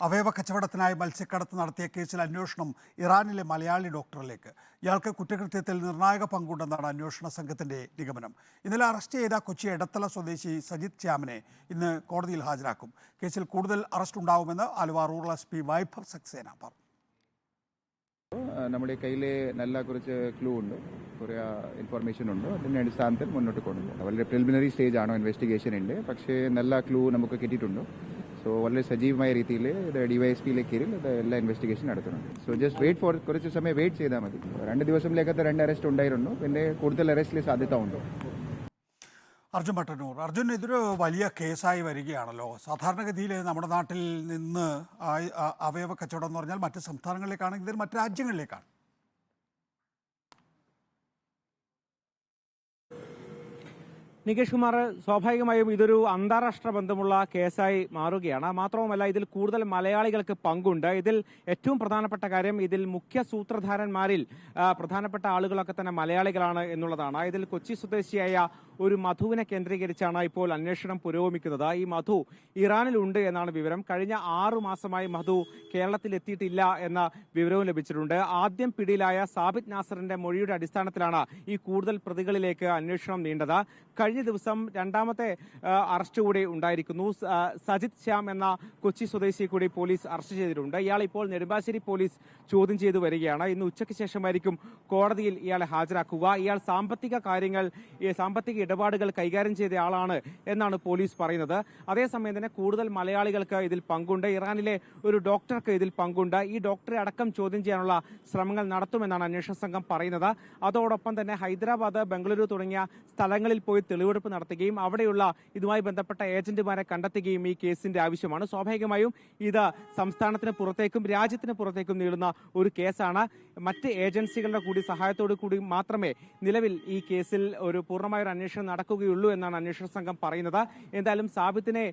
അവയവ കച്ചവടത്തിനായി മത്സ്യക്കടത്ത് നടത്തിയ കേസിൽ അന്വേഷണം ഇറാനിലെ മലയാളി ഡോക്ടറിലേക്ക്. ഇയാൾക്ക് കുറ്റകൃത്യത്തിൽ നിർണായക പങ്കുണ്ടെന്നാണ് അന്വേഷണ സംഘത്തിന്റെ നിഗമനം. ഇന്നലെ അറസ്റ്റ് ചെയ്ത കൊച്ചി എടത്തല സ്വദേശി സജിത് ശ്യാമിനെ ഇന്ന് കോടതിയിൽ ഹാജരാക്കും. കേസിൽ കൂടുതൽ അറസ്റ്റ് ഉണ്ടാവുമെന്ന് ആലുവ റൂറൽ SP വൈഭവ് സക്സേന പറഞ്ഞു. നമ്മുടെ കയ്യിൽ നല്ല കുറച്ച് ക്ലൂ ഉണ്ട്, കുറേ ഇൻഫർമേഷൻ ഉണ്ട്. അതിൻ്റെ അടിസ്ഥാനത്തിൽ മുന്നോട്ട് കൊണ്ടുപോകും. വളരെ പ്രിലിമിനറി സ്റ്റേജ് ആണോ ഇൻവെസ്റ്റിഗേഷൻ ഉണ്ട്, പക്ഷേ നല്ല ക്ലൂ നമുക്ക് കിട്ടിയിട്ടുണ്ട്. സോ വളരെ സജീവമായ രീതിയിൽ DYSP കീഴിൽ എല്ലാ ഇൻവെസ്റ്റിഗേഷൻ നടത്തുന്നുണ്ട്. സോ ജസ്റ്റ് വെയിറ്റ് ഫോർ കുറച്ച് സമയം വെയിറ്റ് ചെയ്താൽ മതി. 2 ദിവസത്തിലേക്കത്തെ 2 അറസ്റ്റ് ഉണ്ടായിരുന്നു, പിന്നെ കൂടുതൽ അറസ്റ്റിൽ സാധ്യത ഉണ്ട്. അർജുൻ മട്ടന്നൂർ, അർജുൻ, ഇതൊരു വലിയ കേസായി വരികയാണല്ലോ. സാധാരണഗതിയിൽ നമ്മുടെ നാട്ടിൽ നിന്ന് അവയവ കച്ചവടം എന്ന് പറഞ്ഞാൽ മറ്റ് സംസ്ഥാനങ്ങളിലേക്കാണെങ്കിൽ ഇത് മറ്റ് രാജ്യങ്ങളിലേക്കാണ്. നികേഷ് കുമാർ, സ്വാഭാവികമായും ഇതൊരു അന്താരാഷ്ട്ര ബന്ധമുള്ള കേസായി മാറുകയാണ്. മാത്രവുമല്ല, ഇതിൽ കൂടുതൽ മലയാളികൾക്ക് പങ്കുണ്ട്. ഇതിൽ ഏറ്റവും പ്രധാനപ്പെട്ട കാര്യം, ഇതിൽ മുഖ്യ സൂത്രധാരന്മാരിൽ പ്രധാനപ്പെട്ട ആളുകളൊക്കെ തന്നെ മലയാളികളാണ് എന്നുള്ളതാണ്. ഇതിൽ കൊച്ചി സ്വദേശിയായ ഒരു മധുവിനെ കേന്ദ്രീകരിച്ചാണ് ഇപ്പോൾ അന്വേഷണം പുരോഗമിക്കുന്നത്. ഈ മധു ഇറാനിലുണ്ട് എന്നാണ് വിവരം. കഴിഞ്ഞ 6 മാസമായി മധു കേരളത്തിൽ എത്തിയിട്ടില്ല എന്ന വിവരവും ലഭിച്ചിട്ടുണ്ട്. ആദ്യം പിടിയിലായ സാബിത് നാസറിന്റെ മൊഴിയുടെ അടിസ്ഥാനത്തിലാണ് ഈ കൂടുതൽ പ്രതികളിലേക്ക് അന്വേഷണം നീണ്ടത്. കഴിഞ്ഞ ദിവസം 2ാമത്തെ അറസ്റ്റ് കൂടി ഉണ്ടായിരിക്കുന്നു. സജിത് ശ്യാം എന്ന കൊച്ചി സ്വദേശിയെ കൂടി പോലീസ് അറസ്റ്റ് ചെയ്തിട്ടുണ്ട്. ഇയാൾ ഇപ്പോൾ നെടുമ്പാശ്ശേരി പോലീസ് ചോദ്യം ചെയ്തു വരികയാണ്. ഇന്ന് ഉച്ചയ്ക്ക് ശേഷമായിരിക്കും കോടതിയിൽ ഇയാളെ ഹാജരാക്കുക. ഇയാൾ സാമ്പത്തിക ഇടപാടുകൾ കൈകാര്യം ചെയ്ത ആളാണ് എന്നാണ് പോലീസ് പറയുന്നത്. അതേസമയം തന്നെ കൂടുതൽ മലയാളികൾക്ക് ഇതിൽ പങ്കുണ്ട്. ഇറാനിലെ ഒരു ഡോക്ടർക്ക് ഇതിൽ പങ്കുണ്ട്. ഈ ഡോക്ടറെ അടക്കം ചോദ്യം ചെയ്യാനുള്ള ശ്രമങ്ങൾ നടത്തുമെന്നാണ് അന്വേഷണ സംഘം പറയുന്നത്. അതോടൊപ്പം തന്നെ ഹൈദരാബാദ്, ബംഗളൂരു തുടങ്ങിയ സ്ഥലങ്ങളിൽ പോയി തെളിവെടുപ്പ് നടത്തുകയും അവിടെയുള്ള ഇതുമായി ബന്ധപ്പെട്ട ഏജന്റുമാരെ കണ്ടെത്തുകയും ഈ കേസിന്റെ ആവശ്യമാണ്. സ്വാഭാവികമായും ഇത് സംസ്ഥാനത്തിന് പുറത്തേക്കും രാജ്യത്തിന് പുറത്തേക്കും നീളുന്ന ഒരു കേസാണ്. മറ്റ് ഏജൻസികളുടെ കൂടി സഹായത്തോടു കൂടി മാത്രമേ നിലവിൽ ഈ കേസിൽ ഒരു പൂർണ്ണമായ ഒരു അന്വേഷണം നടക്കുകയുള്ളൂ എന്നാണ് അന്വേഷണ സംഘം പറയുന്നത്. എന്തായാലും സാബിത്തിനെ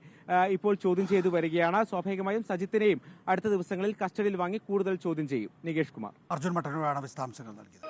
ഇപ്പോൾ ചോദ്യം ചെയ്തു വരികയാണ്. സ്വാഭാവികമായും സജിത്തിനെയും അടുത്ത ദിവസങ്ങളിൽ കസ്റ്റഡിയിൽ വാങ്ങി കൂടുതൽ ചോദ്യം ചെയ്യും. നികേഷ് കുമാർ, അർജുൻ മട്ടന്നൂരാണ് വിശദാംശങ്ങൾ നൽകിയത്.